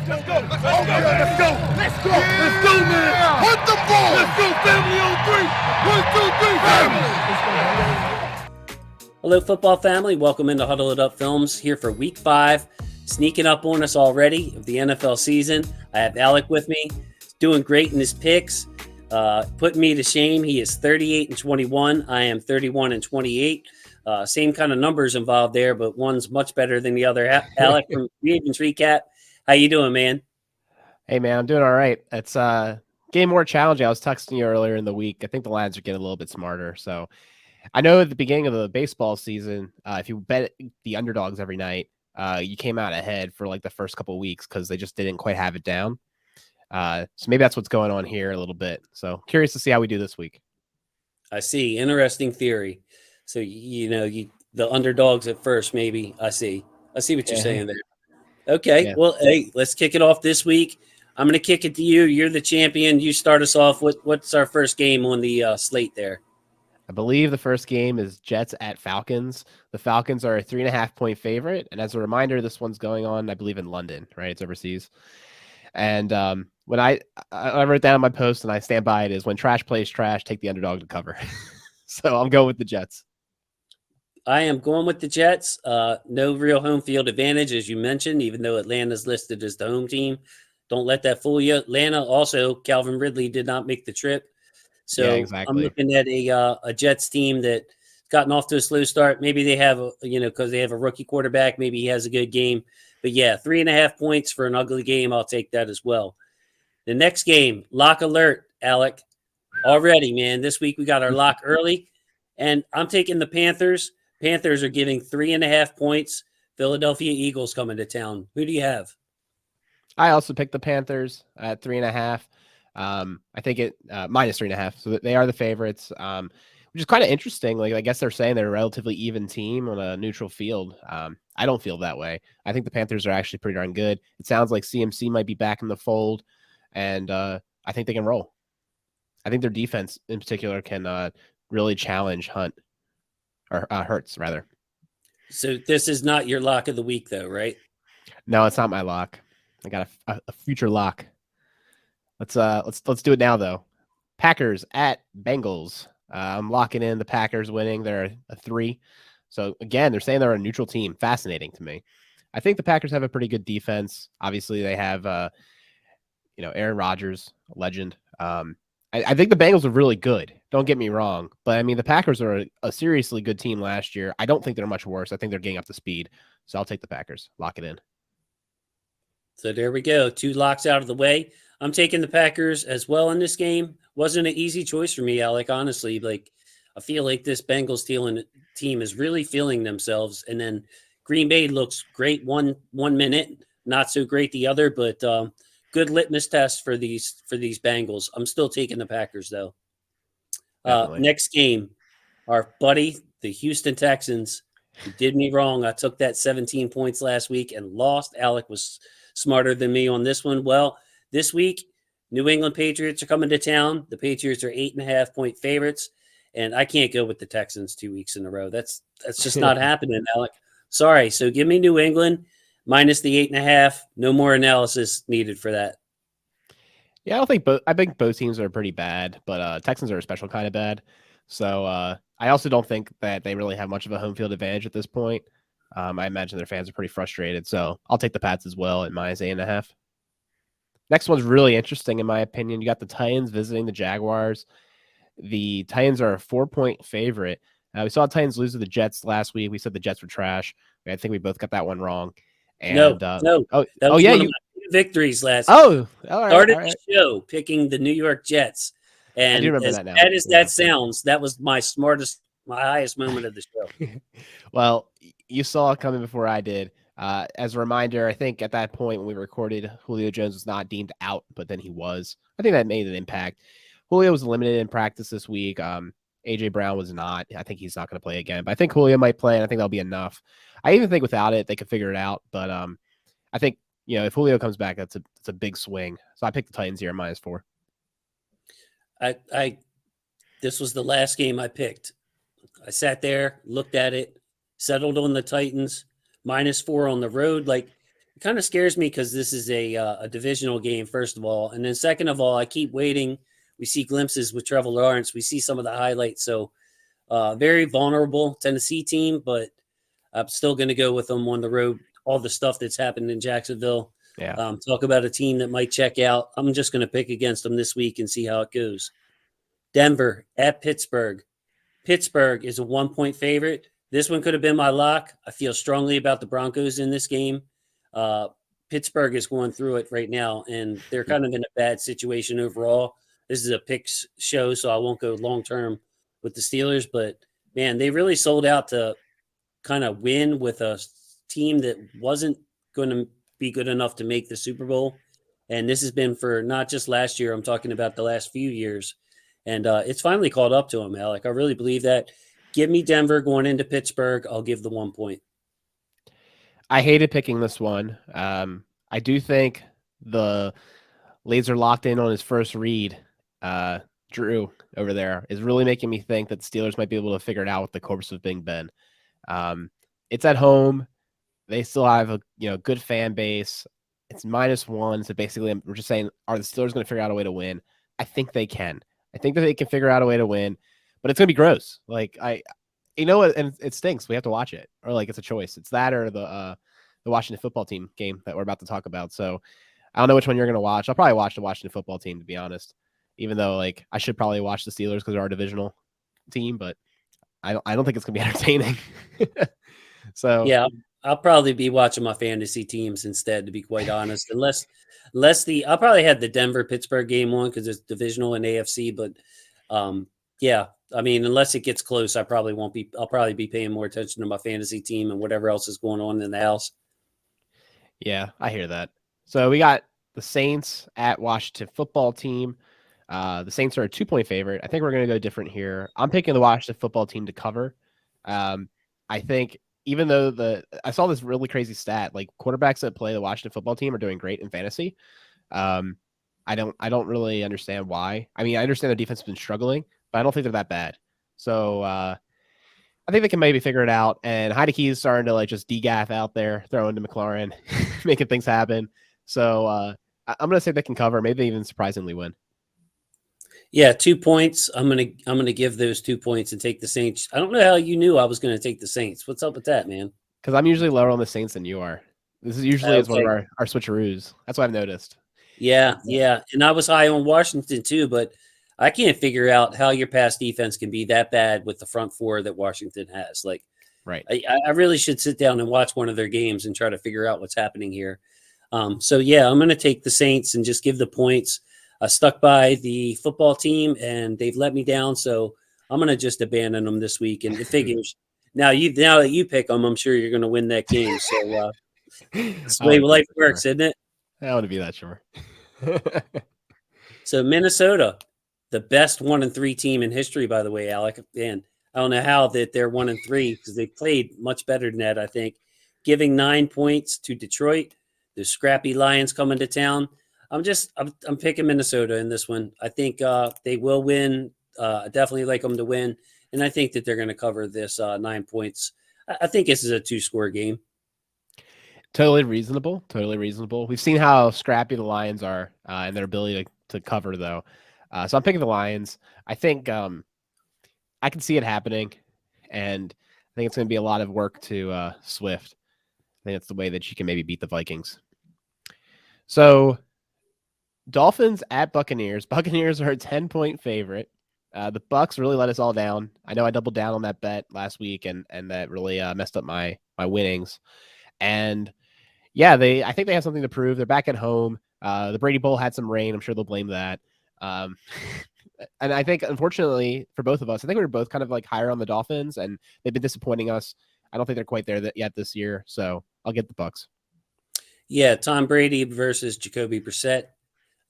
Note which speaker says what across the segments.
Speaker 1: Let's go. Let's go. Let's go, man. Hunt the ball. Let's go, family on three. 1, 2, 3, family.
Speaker 2: Hello, football family. Welcome into Huddle It Up Films here for Week 5. Sneaking up on us already of the NFL season. I have Alec with me. He's doing great in his picks. Putting me to shame. He is 38-21. I am 31-28. Same kind of numbers involved there, but one's much better than the other. Alec from Ravens Recap. How you doing, man?
Speaker 3: Hey, man, I'm doing all right. It's getting more challenging. I was texting you earlier in the week. I think the lines are getting a little bit smarter. So I know at the beginning of the baseball season, if you bet the underdogs every night, you came out ahead for like the first couple of weeks because they just didn't quite have it down. So maybe that's what's going on here a little bit. So curious to see how we do this week.
Speaker 2: I see. Interesting theory. So, the underdogs at first, maybe. I see what you're saying there. Okay. Yeah. Well, hey, let's kick it off this week. I'm going to kick it to you. You're the champion. You start us off. What's our first game on the slate there?
Speaker 3: I believe the first game is Jets at Falcons. The Falcons are a 3.5-point favorite. And as a reminder, this one's going on, I believe, in London, right? It's overseas. And when I wrote down my post and I stand by it is when trash plays trash, take the underdog to cover. So I'm going with the Jets.
Speaker 2: I am going with the Jets. No real home field advantage, as you mentioned, even though Atlanta's listed as the home team. Don't let that fool you. Atlanta also, Calvin Ridley did not make the trip. So yeah, exactly. I'm looking at a Jets team that gotten off to a slow start. Maybe they have, because they have a rookie quarterback. Maybe he has a good game. But yeah, 3.5 points for an ugly game. I'll take that as well. The next game, lock alert, Alec. Already, man. This week we got our lock early. And I'm taking the Panthers. Panthers are giving 3.5 points. Philadelphia Eagles coming to town. Who do you have?
Speaker 3: I also picked the Panthers at 3.5. I think it minus 3.5. So they are the favorites, which is kind of interesting. Like, I guess they're saying they're a relatively even team on a neutral field. I don't feel that way. I think the Panthers are actually pretty darn good. It sounds like CMC might be back in the fold, and I think they can roll. I think their defense in particular can really challenge Hurts, rather.
Speaker 2: So this is not your lock of the week, though, right?
Speaker 3: No, it's not my lock. I got a future lock. Let's do it now, though. Packers at Bengals. I'm locking in the Packers winning. They're a 3. So again, they're saying they're a neutral team. Fascinating to me. I think the Packers have a pretty good defense. Obviously, they have Aaron Rodgers, a legend. I think the Bengals are really good. Don't get me wrong. But, I mean, the Packers are a seriously good team last year. I don't think they're much worse. I think they're getting up to speed. So I'll take the Packers. Lock it in.
Speaker 2: So there we go. 2 locks out of the way. I'm taking the Packers as well in this game. Wasn't an easy choice for me, Alec, honestly. Like, I feel like this Bengals team is really feeling themselves. And then Green Bay looks great one minute, not so great the other, but good litmus test for these Bengals. I'm still taking the Packers, though. Next game, our buddy, the Houston Texans, who did me wrong. I took that 17 points last week and lost. Alec was smarter than me on this one. Well, this week, New England Patriots are coming to town. The Patriots are 8.5-point favorites, and I can't go with the Texans 2 weeks in a row. That's just not happening, Alec. Sorry. So give me New England minus the 8.5. No more analysis needed for that.
Speaker 3: Yeah, I think both teams are pretty bad, but Texans are a special kind of bad. So I also don't think that they really have much of a home field advantage at this point. I imagine their fans are pretty frustrated. So I'll take the Pats as well at minus 8.5. Next one's really interesting, in my opinion. You got the Titans visiting the Jaguars. The Titans are a 4-point favorite. We saw Titans lose to the Jets last week. We said the Jets were trash. I think we both got that one wrong. And,
Speaker 2: no.
Speaker 3: That was one of my
Speaker 2: victories last
Speaker 3: week.
Speaker 2: All right. Started the show picking the New York Jets. And
Speaker 3: I do remember
Speaker 2: as
Speaker 3: that now.
Speaker 2: bad as that sounds, that was my highest moment of the show.
Speaker 3: Well, you saw it coming before I did. As a reminder, I think at that point when we recorded, Julio Jones was not deemed out, but then he was. I think that made an impact. Julio was limited in practice this week. A.J. Brown was not. I think he's not going to play again. But I think Julio might play, and I think that'll be enough. I even think without it, they could figure it out. But I think, if Julio comes back, that's a big swing. So I picked the Titans here, minus 4.
Speaker 2: This was the last game I picked. I sat there, looked at it, settled on the Titans, minus 4 on the road. Like, kind of scares me because this is a divisional game, first of all. And then second of all, I keep waiting. We see glimpses with Trevor Lawrence. We see some of the highlights. So very vulnerable Tennessee team, but I'm still going to go with them on the road. All the stuff that's happened in Jacksonville.
Speaker 3: Yeah.
Speaker 2: Talk about a team that might check out. I'm just going to pick against them this week and see how it goes. Denver at Pittsburgh. Pittsburgh is a 1-point favorite. This one could have been my lock. I feel strongly about the Broncos in this game. Pittsburgh is going through it right now, and they're kind of in a bad situation overall. This is a picks show, so I won't go long-term with the Steelers. But, man, they really sold out to kind of win with a team that wasn't going to be good enough to make the Super Bowl. And this has been for not just last year. I'm talking about the last few years. And it's finally caught up to him, Alec. I really believe that. Give me Denver going into Pittsburgh. I'll give the 1 point.
Speaker 3: I hated picking this one. I do think the laser locked in on his first read, Drew over there, is really making me think that the Steelers might be able to figure it out with the corpse of Big Ben. It's at home. They still have a good fan base. It's -1, so basically we're just saying, are the Steelers going to figure out a way to win? I think they can. I think that they can figure out a way to win, but it's going to be gross. Like and it stinks. We have to watch it, or like it's a choice. It's that or the Washington football team game that we're about to talk about. So I don't know which one you're going to watch. I'll probably watch the Washington football team, to be honest, even though like I should probably watch the Steelers because they're our divisional team, but I don't think it's going to be entertaining. So
Speaker 2: yeah, I'll probably be watching my fantasy teams instead, to be quite honest. Unless I'll probably have the Denver Pittsburgh game on because it's divisional in AFC. But yeah, I mean, unless it gets close, I'll probably be paying more attention to my fantasy team and whatever else is going on in the house.
Speaker 3: Yeah, I hear that. So we got the Saints at Washington football team. The Saints are a 2-point favorite. I think we're going to go different here. I'm picking the Washington football team to cover. I think even though I saw this really crazy stat, like quarterbacks that play the Washington football team are doing great in fantasy. I don't really understand why. I mean, I understand their defense has been struggling, but I don't think they're that bad. So I think they can maybe figure it out. And Heinicke is starting to like just degaff out there, throwing to McLaurin, making things happen. So I'm going to say they can cover, maybe even surprisingly win.
Speaker 2: Yeah, 2 points. I'm gonna give those 2 points and take the Saints. I don't know how you knew I was gonna take the Saints. What's up with that, man?
Speaker 3: Because I'm usually lower on the Saints than you are. This is usually is one of
Speaker 2: Okay.
Speaker 3: our switcheroos. That's what I've noticed.
Speaker 2: Yeah. And I was high on Washington too, but I can't figure out how your pass defense can be that bad with the front four that Washington has. Like,
Speaker 3: Right.
Speaker 2: I really should sit down and watch one of their games and try to figure out what's happening here. So yeah, I'm gonna take the Saints and just give the points. I stuck by the football team and they've let me down, so I'm gonna just abandon them this week. And it figures now that you pick them, I'm sure you're gonna win that game. So that's the way life works, isn't it?
Speaker 3: I want to be that sure.
Speaker 2: So Minnesota, the best 1-3 team in history, by the way, Alec. And I don't know how that they're 1-3 because they played much better than that. I think giving 9 points to Detroit, the scrappy Lions coming to town. I'm picking Minnesota in this one. I think they will win. I definitely like them to win, and I think that they're going to cover this 9 points. I think this is a 2-score game.
Speaker 3: Totally reasonable. Totally reasonable. We've seen how scrappy the Lions are and their ability to cover, though. So I'm picking the Lions. I think I can see it happening, and I think it's going to be a lot of work to Swift. I think that's the way that she can maybe beat the Vikings. So Dolphins at Buccaneers. Buccaneers are a 10-point favorite. The Bucs really let us all down. I know I doubled down on that bet last week, and that really messed up my winnings. And yeah, I think they have something to prove. They're back at home. The Brady Bowl had some rain. I'm sure they'll blame that. And I think, unfortunately, for both of us, I think we were both kind of like higher on the Dolphins, and they've been disappointing us. I don't think they're quite there yet this year, so I'll get the Bucs.
Speaker 2: Yeah, Tom Brady versus Jacoby Brissett.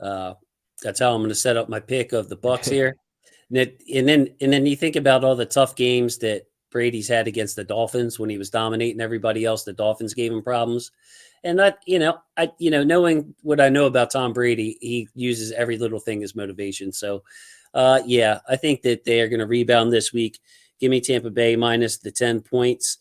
Speaker 2: That's how I'm going to set up my pick of the Bucs here. And then you think about all the tough games that Brady's had against the Dolphins when he was dominating everybody else. The Dolphins gave him problems. And that, knowing what I know about Tom Brady, he uses every little thing as motivation. So, yeah, I think that they are going to rebound this week. Give me Tampa Bay minus the 10 points.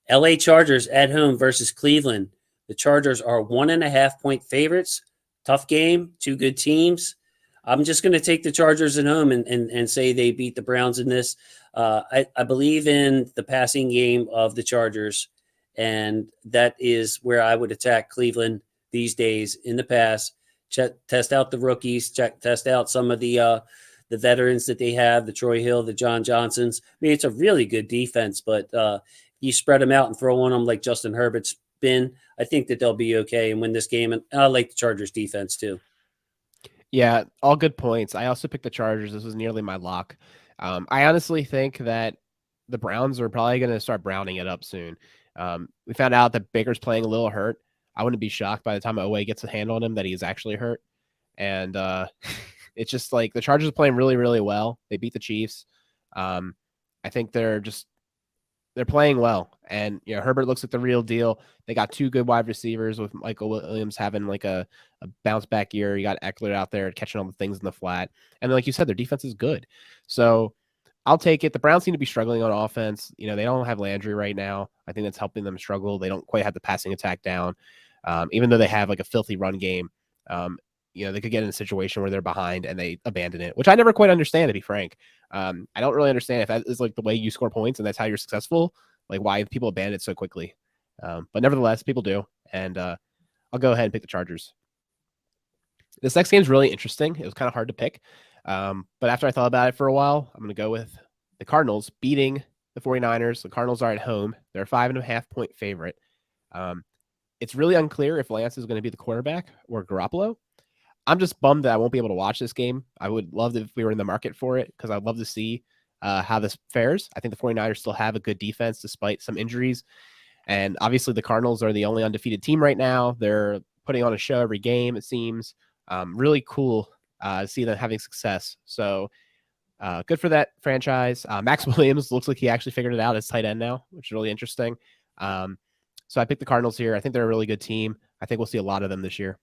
Speaker 2: LA Chargers at home versus Cleveland. The Chargers are 1.5-point favorites. Tough game, two good teams. I'm just going to take the Chargers at home and say they beat the Browns in this. I believe in the passing game of the Chargers, and that is where I would attack Cleveland these days. In the past, test out the rookies, test out some of the veterans that they have, the Troy Hill, the John Johnsons. I mean, it's a really good defense, but you spread them out and throw on them like Justin Herbert's been, I think that they'll be okay and win this game. And I like the Chargers defense too.
Speaker 3: Yeah, all good points. I also picked the Chargers. This was nearly my lock. I honestly think that the Browns are probably going to start browning it up soon. We found out that Baker's playing a little hurt. I wouldn't be shocked by the time Oweh gets a hand on him that he's actually hurt. And it's just like the Chargers are playing really, really well. They beat the Chiefs. I think they're playing well. And, Herbert looks like the real deal. They got two good wide receivers with Michael Williams having like a bounce back year. You got Eckler out there catching all the things in the flat. And like you said, their defense is good. So I'll take it. The Browns seem to be struggling on offense. They don't have Landry right now. I think that's helping them struggle. They don't quite have the passing attack down. Even though they have like a filthy run game, they could get in a situation where they're behind and they abandon it, which I never quite understand, to be frank. I don't really understand if that is like the way you score points and that's how you're successful, like why people abandon it so quickly. But nevertheless, people do. And I'll go ahead and pick the Chargers. This next game is really interesting. It was kind of hard to pick. But after I thought about it for a while, I'm going to go with the Cardinals beating the 49ers. The Cardinals are at home. They're a 5.5-point favorite. It's really unclear if Lance is going to be the quarterback or Garoppolo. I'm just bummed that I won't be able to watch this game. I would love if we were in the market for it because I'd love to see how this fares. I think the 49ers still have a good defense despite some injuries. And obviously the Cardinals are the only undefeated team right now. They're putting on a show every game, it seems. Really cool to see them having success. So good for that franchise. Max Williams looks like he actually figured it out as tight end now, which is really interesting. So I picked the Cardinals here. I think they're a really good team. I think we'll see a lot of them this year.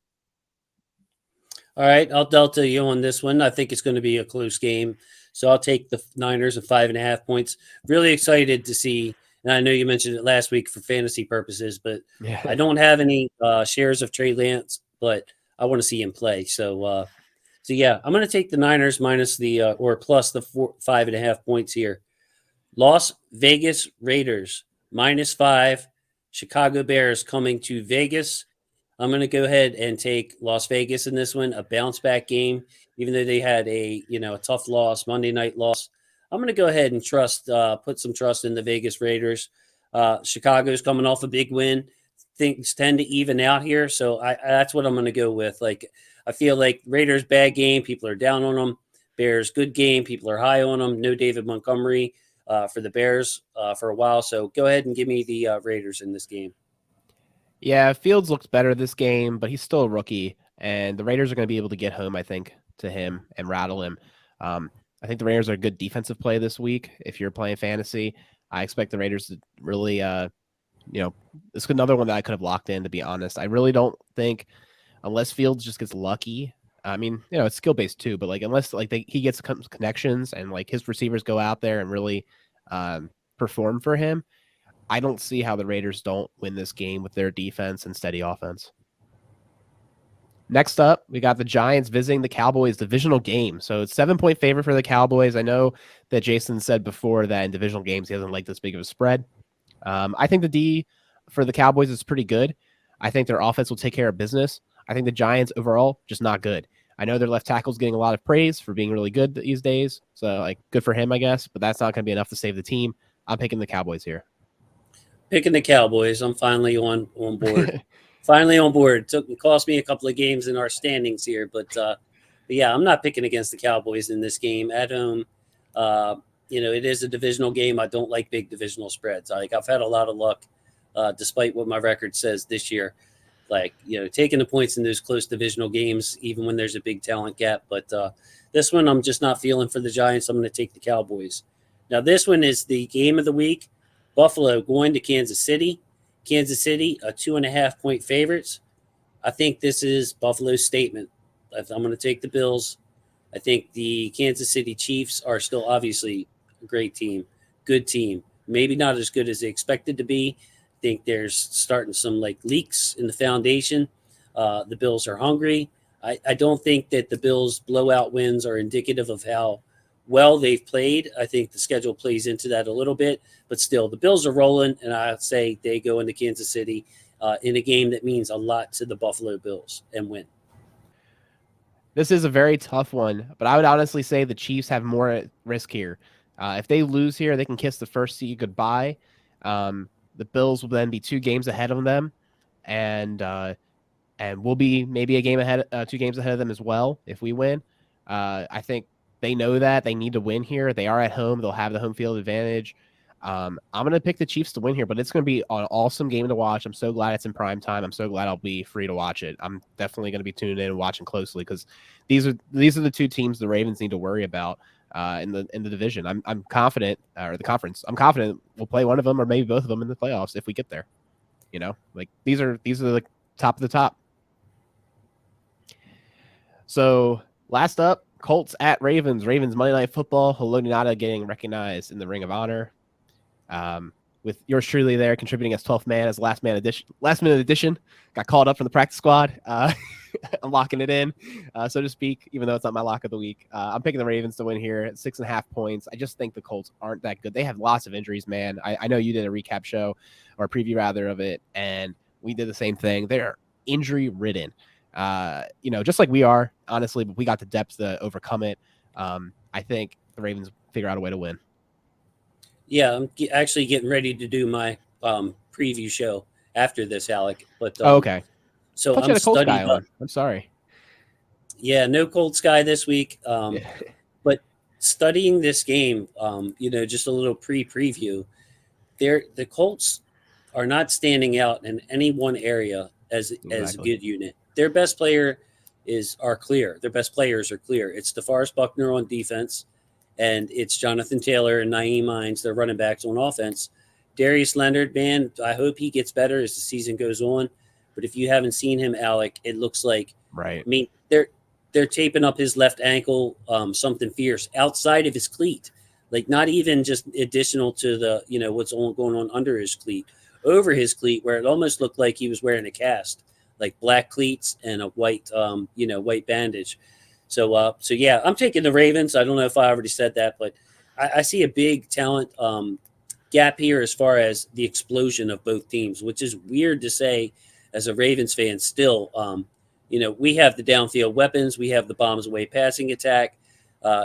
Speaker 2: All right, I'll delta you on this one. I think it's going to be a close game. So I'll take the Niners at 5.5 points. Really excited to see, and I know you mentioned it last week for fantasy purposes, but
Speaker 3: Yeah.
Speaker 2: I don't have any shares of Trey Lance, but I want to see him play. So yeah, I'm going to take the Niners minus the or plus the 5.5 points here. Las Vegas Raiders -5. Chicago Bears coming to Vegas. I'm going to go ahead and take Las Vegas in this one, a bounce back game, even though they had a tough loss, Monday night loss. I'm going to go ahead and put some trust in the Vegas Raiders. Chicago's coming off a big win. Things tend to even out here. So that's what I'm going to go with. Like, I feel like Raiders bad game. People are down on them. Bears good game. People are high on them. No David Montgomery for the Bears for a while. So go ahead and give me the Raiders in this game.
Speaker 3: Yeah, Fields looks better this game, but he's still a rookie, and the Raiders are going to be able to get home, I think, to him and rattle him. I think the Raiders are a good defensive play this week. If you're playing fantasy, I expect the Raiders to really, it's another one that I could have locked in, to be honest. I really don't think, unless Fields just gets lucky. I mean, it's skill based too, but like unless like he gets connections and like his receivers go out there and really perform for him, I don't see how the Raiders don't win this game with their defense and steady offense. Next up, we got the Giants visiting the Cowboys divisional game. So it's 7-point favorite for the Cowboys. I know that Jason said before that in divisional games, he doesn't like this big of a spread. I think the D for the Cowboys is pretty good. I think their offense will take care of business. I think the Giants overall, just not good. I know their left tackle's getting a lot of praise for being really good these days. So like good for him, I guess, but that's not going to be enough to save the team. I'm picking the Cowboys here.
Speaker 2: Picking the Cowboys. I'm finally on board. Finally on board. It cost me a couple of games in our standings here, but yeah, I'm not picking against the Cowboys in this game at home. It is a divisional game. I don't like big divisional spreads. I've had a lot of luck, despite what my record says this year. Taking the points in those close divisional games, even when there's a big talent gap. But this one, I'm just not feeling for the Giants. I'm going to take the Cowboys. Now, this one is the game of the week. Buffalo going to Kansas City. Kansas City, a 2.5-point favorites. I think this is Buffalo's statement. I'm going to take the Bills. I think the Kansas City Chiefs are still obviously a great team, good team. Maybe not as good as they expected to be. I think there's starting some like leaks in the foundation. The Bills are hungry. I don't think that the Bills' blowout wins are indicative of how well they've played. I think the schedule plays into that a little bit, but still, the Bills are rolling, and I'd say they go into Kansas City in a game that means a lot to the Buffalo Bills and win.
Speaker 3: This is a very tough one, but I would honestly say the Chiefs have more at risk here. If they lose here, they can kiss the first seed goodbye. The Bills will then be 2 games ahead of them, and we'll be maybe a game ahead, 2 games ahead of them as well if we win. I think they know that they need to win here. They are at home; they'll have the home field advantage. I'm going to pick the Chiefs to win here, but it's going to be an awesome game to watch. I'm so glad it's in prime time. I'm so glad I'll be free to watch it. I'm definitely going to be tuning in and watching closely because these are the 2 teams the Ravens need to worry about in the division. I'm confident, or the conference. I'm confident we'll play one of them or maybe both of them in the playoffs if we get there. You know, like these are the top of the top. So last up, Colts at Ravens. Ravens Monday Night Football. Haloti Ngata getting recognized in the Ring of Honor. With yours truly there contributing as 12th man as last minute addition. Got called up from the practice squad. I'm locking it in, so to speak, even though it's not my lock of the week. I'm picking the Ravens to win here at 6.5 points. I just think the Colts aren't that good. They have lots of injuries, man. I know you did a recap show or a preview rather of it, and we did the same thing. They're injury ridden. Just like we are, honestly, but we got the depth to overcome it. I think the Ravens figure out a way to win.
Speaker 2: Yeah, I'm actually getting ready to do my preview show after this, Alec. But
Speaker 3: okay.
Speaker 2: So
Speaker 3: I'm
Speaker 2: studying up.
Speaker 3: I'm sorry.
Speaker 2: Yeah, no Cold Sky this week.
Speaker 3: Yeah.
Speaker 2: But studying this game, just a little pre-preview. The Colts are not standing out in any one area as a good unit. Their best player are clear. Their best players are clear. It's DeForest Buckner on defense, and it's Jonathan Taylor and Nyheim Hines, their running backs on offense. Darius Leonard, man, I hope he gets better as the season goes on. But if you haven't seen him, Alec, it looks like
Speaker 3: right.
Speaker 2: I mean, they're taping up his left ankle, something fierce outside of his cleat, like not even just additional to the what's going on under his cleat, over his cleat, where it almost looked like he was wearing a cast, like black cleats and a white white bandage. So yeah, I'm taking the Ravens. I don't know if I already said that, but I see a big talent gap here as far as the explosion of both teams, which is weird to say as a Ravens fan still. We have the downfield weapons. We have the bombs away passing attack.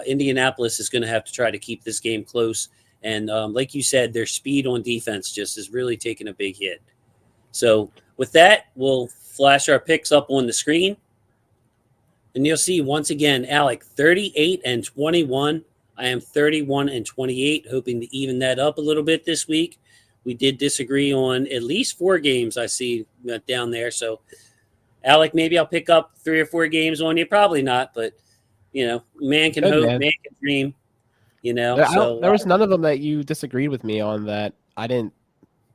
Speaker 2: Indianapolis is going to have to try to keep this game close. And like you said, their speed on defense just is really taking a big hit. So with that, we'll flash our picks up on the screen. And you'll see once again, Alec, 38-21. I am 31-28, hoping to even that up a little bit this week. We did disagree on at least 4 games I see down there. So, Alec, maybe I'll pick up 3 or 4 games on you. Probably not, but, man can hope, man can dream,
Speaker 3: There was none of them that you disagreed with me on that I didn't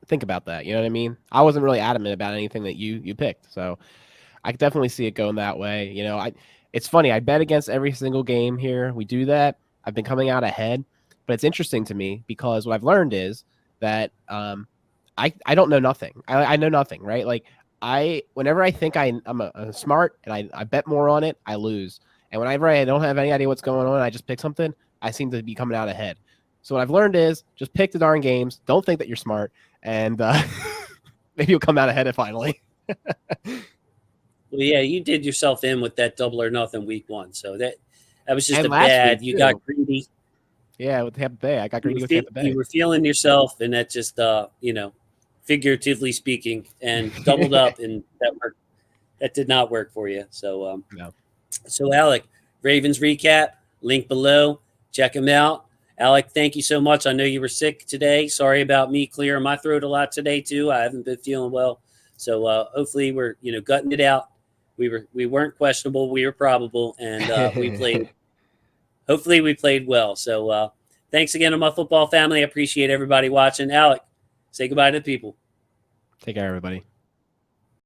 Speaker 3: think about that. You know what I mean? I wasn't really adamant about anything that you picked. So I could definitely see it going that way. It's funny. I bet against every single game here. We do that. I've been coming out ahead, but it's interesting to me because what I've learned is that I don't know nothing. I know nothing, right? Like whenever I think I'm smart and I bet more on it, I lose. And whenever I don't have any idea what's going on, I just pick something, I seem to be coming out ahead. So what I've learned is just pick the darn games. Don't think that you're smart, and maybe you'll come out ahead finally.
Speaker 2: Well, yeah, you did yourself in with that double or nothing week 1. So that was just you got greedy.
Speaker 3: Yeah, with Tampa Bay. I got greedy with Tampa Bay.
Speaker 2: You were feeling yourself, and that just, figuratively speaking, and doubled up, and that did not work for you. So,
Speaker 3: no.
Speaker 2: So, Alec, Ravens recap, link below. Check them out. Alec, thank you so much. I know you were sick today. Sorry about me clearing my throat a lot today, too. I haven't been feeling well. So, hopefully we're, gutting it out. We weren't questionable. We were probable, and we played. Hopefully, we played well. So, thanks again to my football family. I appreciate everybody watching. Alec, say goodbye to the people.
Speaker 3: Take care, everybody.